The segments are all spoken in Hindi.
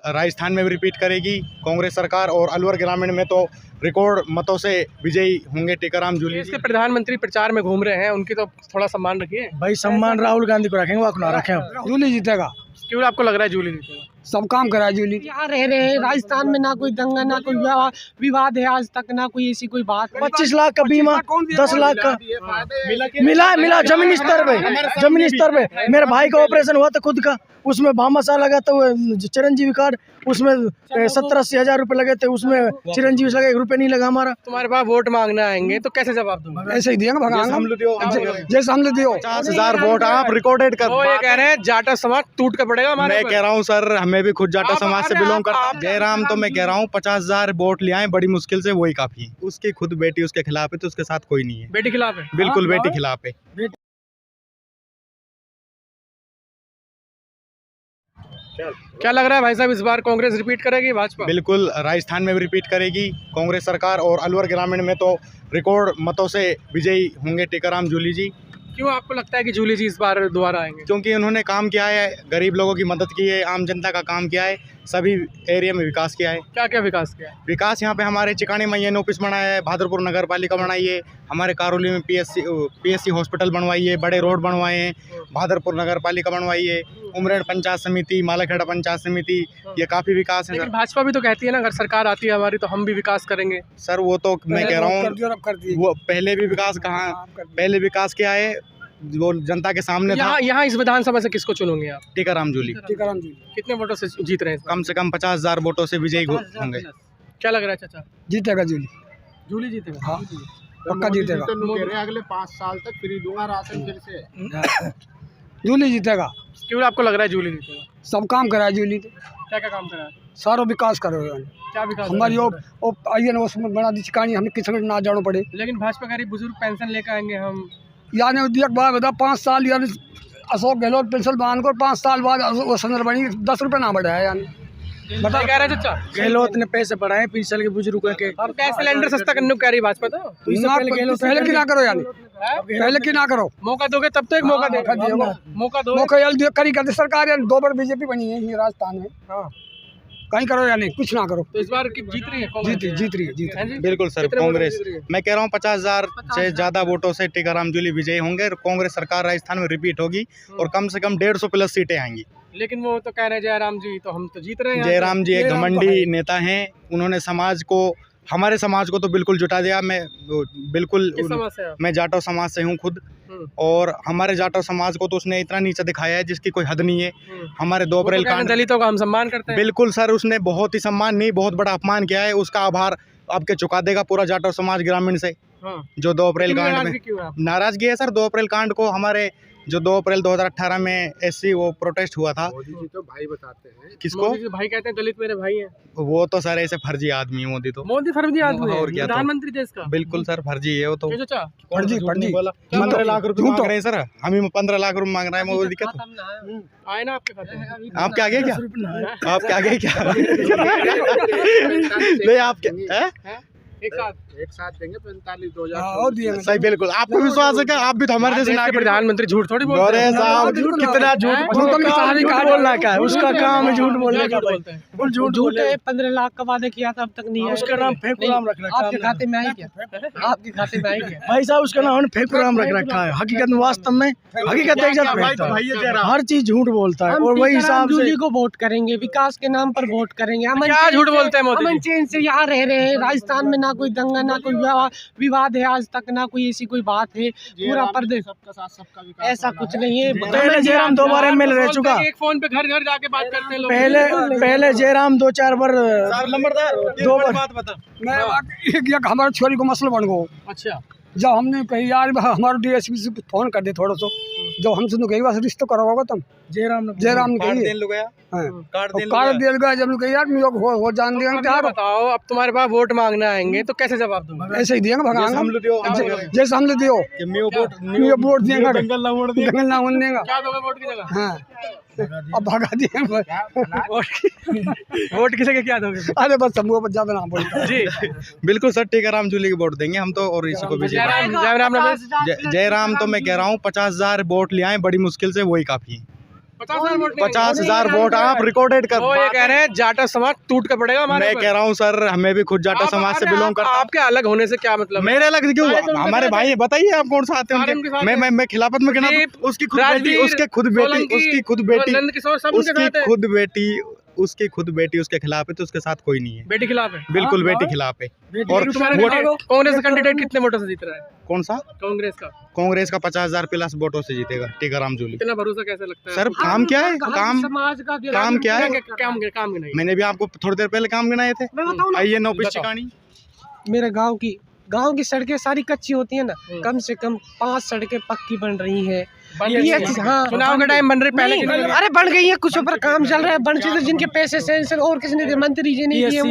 राजस्थान में भी रिपीट करेगी कांग्रेस सरकार, और अलवर ग्रामीण में तो रिकॉर्ड मतों से विजयी होंगे टीकाराम जूली इसके प्रधानमंत्री प्रचार में घूम रहे हैं, उनकी तो थोड़ा सम्मान रखिए भाई। सम्मान राहुल गांधी को रखेंगे, वो ना रखें। जूली जीतेगा। क्यों आपको लग रहा है जूली जीतेगा? सब काम करा है जूली। यहाँ रह रहे हैं राजस्थान में, ना कोई दंगा ना कोई विवाद है आज तक, ना कोई ऐसी कोई बात। 25 लाख का बीमा, 10 लाख का मिला जमीनी स्तर पे। मेरे भाई का ऑपरेशन हुआ था खुद का, उसमें भामाशाह लगा था, वो चिरंजीवी कार्ड, उसमें 70-80 हजार रुपए लगे थे, उसमें चिरंजीवी लगे, 1 रुपये नहीं लगा हमारा। तुम्हारे पास वोट मांगने आएंगे तो कैसे जवाब दूंगा? ऐसे ही दिएंगे भगवान, जैसे हम दियो 50,000 वोट आप रिकॉर्डेड कर। वो ये कह रहे हैं जाटा समाज टूट के पड़ेगा हमारे मैं ऊपर। कह रहा हूँ सर, हमें भी खुद जाटा समाज से बिलोंग करता हूँ। जयराम तो मैं कह रहा हूँ 50,000 वोट ले आए बड़ी मुश्किल से, वही काफी है। उसकी खुद बेटी उसके खिलाफ है, तो उसके साथ कोई नहीं है। बेटी खिलाफ है? बिल्कुल बेटी खिलाफ है। क्या लग रहा है भाई साहब, इस बार कांग्रेस रिपीट करेगी भाजपा? बिल्कुल राजस्थान में भी रिपीट करेगी कांग्रेस सरकार, और अलवर ग्रामीण में तो रिकॉर्ड मतों से विजयी होंगे टीकाराम जूली जी। क्यों आपको लगता है कि जूली जी इस बार दोबारा आएंगे? क्योंकि उन्होंने काम किया है, गरीब लोगों की मदद की है, आम जनता का काम किया है, सभी एरिया में विकास किया है। क्या क्या विकास किया है? विकास यहाँ पे हमारे चिकानी मैयन ऑफिस बनाया है, भादरपुर नगर पालिका बनाई है, हमारे करौली में पीएससी हॉस्पिटल बनवाई है, बड़े रोड बनवाए हैं, भादरपुर नगर पालिका बनवाई है, उमरेड पंचायत समिति, मालाखेड़ा पंचायत समिति, ये काफ़ी विकास है। लेकिन भाजपा भी तो कहती है ना, अगर सरकार आती है हमारी तो हम भी विकास करेंगे। सर वो तो मैं कह रहा हूँ, वो पहले भी विकास पहले विकास किया है, वो जनता के सामने था। यहाँ इस विधानसभा से किसको चुनोगे आप? टीकाराम जूली। कितने वोटों से जीत रहे हैं? कम से कम 50,000 वोटों से विजयी होंगे। क्या लग रहा है चाचा? जीतेगा जूली। जूली जीतेगा? हाँ पक्का जीतेगा। अगले 5 साल तक फ्री दूंगा राशन फिर से। जूली जीतेगा। क्यों आपको लग रहा है जूली जीतेगा? सब काम करा है जूली। क्या क्या काम करा है? सारा विकास करो। क्या विकास? हमारी आइए ना उसमें बना दी कहानी, हमें किसी में ना जाना पड़े। लेकिन भाजपा गरीब बुजुर्ग पेंशन लेकर आएंगे हम। यानी एक बार बता 5 साल यानी अशोक गहलोत पेंशन बांध कर 5 साल बाद वो संदर्भ बनी 10 रुपये ना बढ़ाया। यानी बता कह रहे चाचा, गहलोत ने पैसे बढ़ाए पिछले के बुजुर्गों के। अब गैस सिलेंडर सस्ता करने को कह रही भाजपा, तो पहले की ना करो, यानी पहले की ना करो। मौका दोगे तब तो एक मौका देगा। मौका दो, मौका यानी करी करते सरकार, यानी 2 बार बीजेपी बनी है ये राजस्थान में। हाँ कहीं करो यानी कुछ ना करो। तो इस बार की जीत रही है? जीत रही है। बिल्कुल सर, कांग्रेस। मैं कह रहा हूँ 50,000 से ज्यादा वोटों से टीकाराम जूली विजयी होंगे, और कांग्रेस सरकार राजस्थान में रिपीट होगी, और कम से कम 150 प्लस सीटें आएंगी। लेकिन वो तो कह रहे हैं जयराम जी, तो हम तो जीत रहे हैं। जयराम जी एक घमंडी नेता हैं, उन्होंने समाज को, हमारे समाज को तो बिल्कुल जुटा दिया। मैं बिल्कुल, मैं जाटव समाज से हूँ खुद, और हमारे जाटव समाज को तो उसने इतना नीचा दिखाया है जिसकी कोई हद नहीं है। हमारे 2 अप्रैल कांड, दलितों का हम सम्मान करते हैं। बिल्कुल सर, उसने बहुत ही सम्मान नहीं, बहुत बड़ा अपमान किया है। उसका आभार आपके चुका देगा पूरा जाटव समाज ग्रामीण से। जो 2 अप्रैल कांड में नाराजगी है सर, 2 अप्रैल कांड को, हमारे जो 2 अप्रैल 2018 में एससी वो प्रोटेस्ट हुआ था। मोदी जी तो भाई बताते हैं। किसको भाई कहते हैं? दलित मेरे भाई हैं। वो तो सर ऐसे फर्जी आदमी है मोदी, तो मोदी फर्जी आदमी है, और क्या, प्रधानमंत्री देश का। बिल्कुल सर फर्जी है वो तो। फर्जी 15 लाख रुपए मांग रहे हैं सर, हम ही 15 लाख रुपए मांग रहे हैं। मोदी का आए ना आपके खाते में? आपके आगे क्या? आपके आगे क्या? नहीं आपके एक साथ देंगे 45,000 सही। बिल्कुल आपको विश्वास है क्या? आप भी तो हमारे जैसे ना। प्रधानमंत्री झूठ थोड़ी बोलते गौरे साहब कितना झूठ बोलना क्या है, उसका काम है झूठ बोलने का। झूठ है। 15 लाख का वादा किया था, अब तक नहीं है। उसका नाम फेकुराम रख रखा है आपके खाते में आई क्या? आपके खाते में आई क्या? भाई साहब, उसका नाम फेकुराम रख रखा है। हकीकत में, वास्तव में हकीकत एक जगह हर चीज झूठ बोलता है, और वही हिसाब से जूली को वोट करेंगे, विकास के नाम पर वोट करेंगे। हम क्या झूठ बोलते हैं मोदी? अमन चैन से यहाँ रह रहे हैं राजस्थान में, ना कोई दंगा ना कोई विवाद है आज तक, ना कोई ऐसी कोई बात है। पूरा प्रदेश सबका साथ सबका विकास, ऐसा कुछ नहीं है। पहले जयराम 2 बार एमएलए रह चुका। एक फोन पे घर घर जाके बात करते हैं लोग। पहले जयराम 2-4 बार नंबरदार 2 बार बात बता। मैं एक हमारे छोरी को मसला बन गो। अच्छा, जब हमने कही यार हमारे डीएसपी से फोन कर दे थोड़ा सा, जब हमसे तो कही बस रिश्ता कराओगे तुम। जयराम ने कही कार्ड दे लगा। जब कही यार मैं हो जान दिया। बताओ, अब तुम्हारे पास वोट मांगने आएंगे तो कैसे जवाब दूंगा? ऐसे ही दिएंगे भगवान, जैसे हमने दियो वोट देंगे, दंगल ना होने देंगे। क्या दोगे वोट की जगह? हाँ अब भगा दिए वोट किसे के क्या दोगे? अरे बस समूह पर ज्यादा नाम बोलता जी। बिल्कुल सर, टीकाराम जूली को वोट देंगे हम तो, और इसी को भी जयराम तो मैं कह रहा हूँ 50,000 वोट ले आए बड़ी मुश्किल से, वही काफी है। 50,000 वोट आप रिकॉर्डेड कर। वो ये कह रहे हैं जाटा समाज टूट कर पड़ेगा हमारे मैं कह रहा हूँ सर, हमें भी खुद जाटा समाज से बिलोंग करता हूँ। आपके अलग होने से क्या मतलब? मेरे अलग क्यों? हमारे भाई बताइए आप कौन सा आते हैं उनके? मैं खिलाफत में गिना दूं? उसकी खुद बेटी, उसकी खुद बेटी उसके खिलाफ है, तो उसके साथ कोई नहीं है। बेटी खिलाफ है? बिल्कुल बेटी खिलाफ है। और कांग्रेस का कैंडिडेट कितने वोटों से जीत रहा है? कौन सा? कांग्रेस का 50,000 प्लस वोटों से जीतेगा टीकाराम जूली। इतना भरोसा कैसे लगता है? सर काम क्या है? काम क्या है? काम नहीं। मैंने भी आपको थोड़ी देर पहले काम गिनाए थे। आइए नौपिश कहानी। मेरे गांव की सड़कें सारी कच्ची होती है ना, कम से कम 5 सड़कें पक्की बन रही है। हाँ, चुनाव के टाइम बन रही पहले की? अरे बन गई है, कुछ ऊपर काम चल रहा है। बन चुके जिनके पैसे सेंसर और किसी ने दिए, मंत्री जी ने दिए।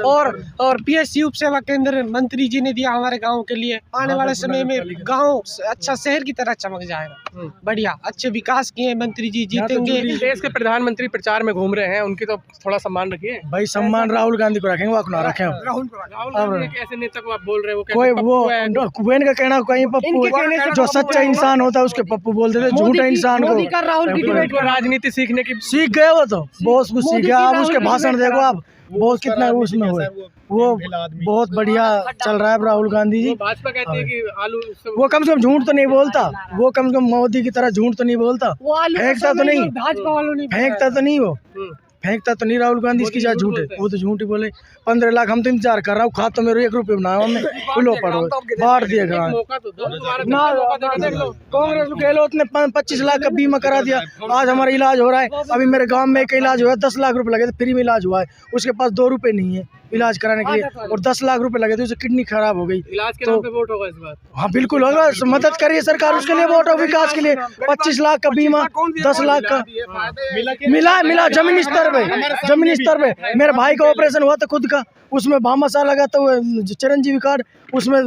और PSC उप सेवा केंद्र मंत्री जी ने दिया हमारे गांव के लिए। आने वाले समय में गांव अच्छा शहर की तरह चमक जाएगा। बढ़िया अच्छे विकास किए मंत्री जी, जीतेंगे। देश के प्रधानमंत्री प्रचार में घूम रहे हैं, उनकी तो थोड़ा सम्मान रखिए भाई। सम्मान राहुल गांधी को रखेंगे, वो ना रखे। राहुल ऐसे नेता को आप बोल रहे हो? कोई वो कुबेन का कहना, कहीं पप्पू जो सच्चा इंसान होता है उसके पप्पू बोल देते, झूठा इंसान को। राहुल की डिबेट को राजनीति सीखने की सीख गए, वो तो बहुत कुछ सीख गया। आप उसके भाषण देखो, आप बहुत कितना उसमें हुए। वो बहुत बढ़िया चल रहा है राहुल गांधी जी। भाजपा कहती है कि आलू, वो कम से कम झूठ तो नहीं बोलता, वो कम से कम मोदी की तरह झूठ तो नहीं बोलता, फेंकता तो नहीं, भाजपा वालों ने फेंकता तो नहीं, वो फेंकता तो नहीं राहुल गांधी। इसकी जा झूठ है, वो तो झूठ ही बोले। 15 लाख हम तो इंतजार कर रहा हूँ, खाता मेरे 1 रुपये बनाया हमने, खुलो पड़ो बांट दिए ग्रांट ना। कांग्रेस गहलोत ने 25 लाख का बीमा करा दिया, आज हमारा इलाज हो रहा है। अभी मेरे गांव में एक इलाज हुआ है, 10 लाख रुपए लगे थे, फ्री में इलाज हुआ है। उसके पास 2 रुपए नहीं है इलाज कराने के लिए, और 10 लाख रुपए लगे थे, उसे किडनी खराब हो गई। इलाज के नाम पे वोट होगा इस बार? हाँ बिल्कुल होगा, मदद करिए सरकार, उसके लिए वोट हो, विकास के लिए। 25 लाख का बीमा, 10 लाख का मिला जमीनी स्तर पे। मेरे भाई का ऑपरेशन हुआ था खुद का, उसमें भामाशाह लगा था, वो चिरंजीवी कार्ड, उसमें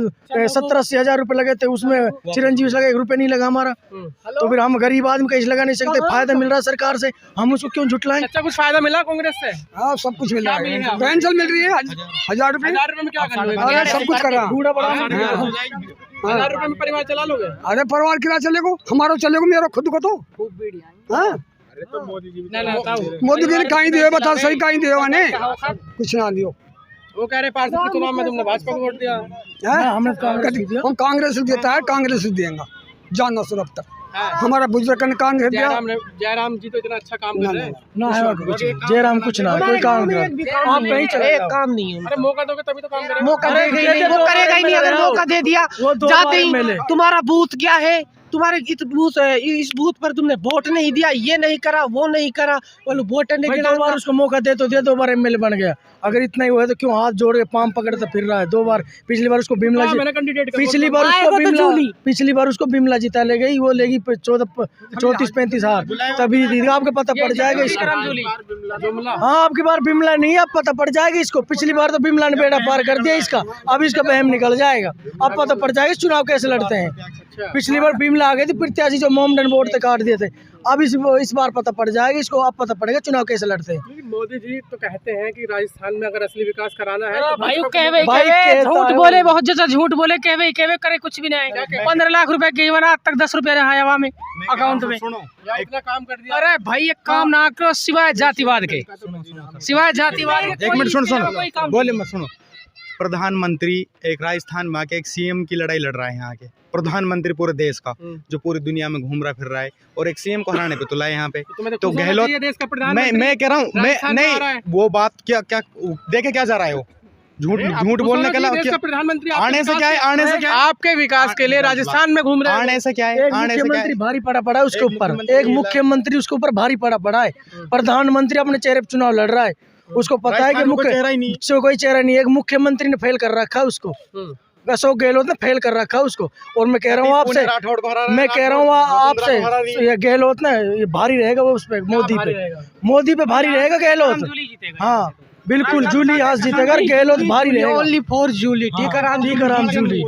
70-80 हजार रुपए लगे थे, उसमें चिरंजीवी लगा, 1 रुपए नहीं लगा हमारा। तो फिर हम गरीब आदमी कहीं लगा नहीं सकते। फायदा मिल रहा है सरकार से, हम उसको क्यों झुटलाएं? अच्छा कुछ फायदा मिला कांग्रेस से? हाँ सब कुछ मिल रहा है, पेंशन मिल रही है 1000 रुपए में। क्या करना? सब कुछ कर रहा है। 1000 रुपए में परिवार चला लोगे? अरे परिवार किराया चलेगा, हमारा चलेगा, मेरा खुद को तो। मोदी जी ने कहीं दिए, बता सही कहीं दिए ने, कुछ ना दियो। वो कह रहे पार्षद के चुनाव में तुमने भाजपा को वोट दिया? हमने कांग्रेस देता है, कांग्रेस देंगे जाना सुरब तक। हमारा बुजुर्ग ने कांग्रेस दिया। जयराम जी तो इतना अच्छा काम कर रहे हैं ना, जयराम कुछ ना कोई काम आप कहीं चले, काम नहीं है। अरे मौका दोगे तभी तो काम करेगा। मौका वो करेगा ही नहीं। अगर मौका दे दिया, जाते ही तुम्हारा बूथ क्या है, तुम्हारे इस बूथ पर तुमने वोट नहीं दिया, ये नहीं करा, वो नहीं करा, बोलो वोट नहीं। 2 बार उसको मौका दे तो दे, 2 बार MLA बन गया। अगर इतना ही हुआ तो क्यों हाथ जोड़ के पाम पकड़ता फिर रहा है? 2 बार, पिछली बार उसको बिमला पिछली बार उसको बिमला जिता ले गई, वो लेगी 34-35 हार, तभी आपको पता पड़ जाएगा इसको। हाँ आपकी बार बिमला नहीं, अब पता पड़ जाएगा इसको। पिछली बार तो बिमला ने बेड़ा पार कर दिया इसका, अब इसका बहम निकल जाएगा, अब पता पड़ जाएगा चुनाव कैसे लड़ते हैं। पिछली बार बिमला आ गई थी, प्रत्याशी जो मोमडन बोर्ड से काट दिए थे, अब इस बार पता पड़ जाएगा इसको, अब पता पड़ेगा चुनाव कैसे लड़ते हैं। मोदी जी तो कहते हैं कि राजस्थान में अगर असली विकास कराना है तो भाई झूठ बोले, बहुत ज्यादा झूठ बोले, कहवे करे कुछ भी नहीं। 15 लाख रुपए के आज तक 10 रुपए रहा हवा में अकाउंट में। इतना काम कर दिया। अरे भाई एक काम ना करो सिवाय जातिवाद के, सिवाय जातिवाद। 1 मिनट सुनो, बोले मत सुनो। प्रधानमंत्री एक राजस्थान में आके एक CM की लड़ाई लड़ रहा है, यहाँ के प्रधानमंत्री पूरे देश का, जो पूरी दुनिया में घूम रहा फिर रहा है, और एक CM को हराने पे तुला है यहाँ पे। तो गहलोत, मैं कह रहा हूँ, मैं नहीं, वो बात क्या देखे क्या जा रहा है, वो झूठ बोलने के लिए प्रधानमंत्री आने से क्या है, आने से क्या है? आपके विकास के लिए राजस्थान में घूम रहे हैं, आने से क्या है? आने से क्या है? भारी पड़ा है उसके ऊपर, एक मुख्यमंत्री उसके ऊपर भारी पड़ा है। प्रधानमंत्री अपने चेहरे पे चुनाव लड़ रहा है, उसको पता है कि कोई चेहरा नहीं, एक मुख्यमंत्री ने फेल कर रखा है उसको, अशोक गहलोत ने फेल कर रखा है उसको। और मैं कह रहा हूँ आपसे, ये गहलोत ना ये भारी रहेगा, वो उस पे मोदी पे भारी रहेगा गहलोत। हाँ बिल्कुल, जूली आज जीतेगा, गहलोत भारी रहेगा। Only for Jully, Tikaram Jully.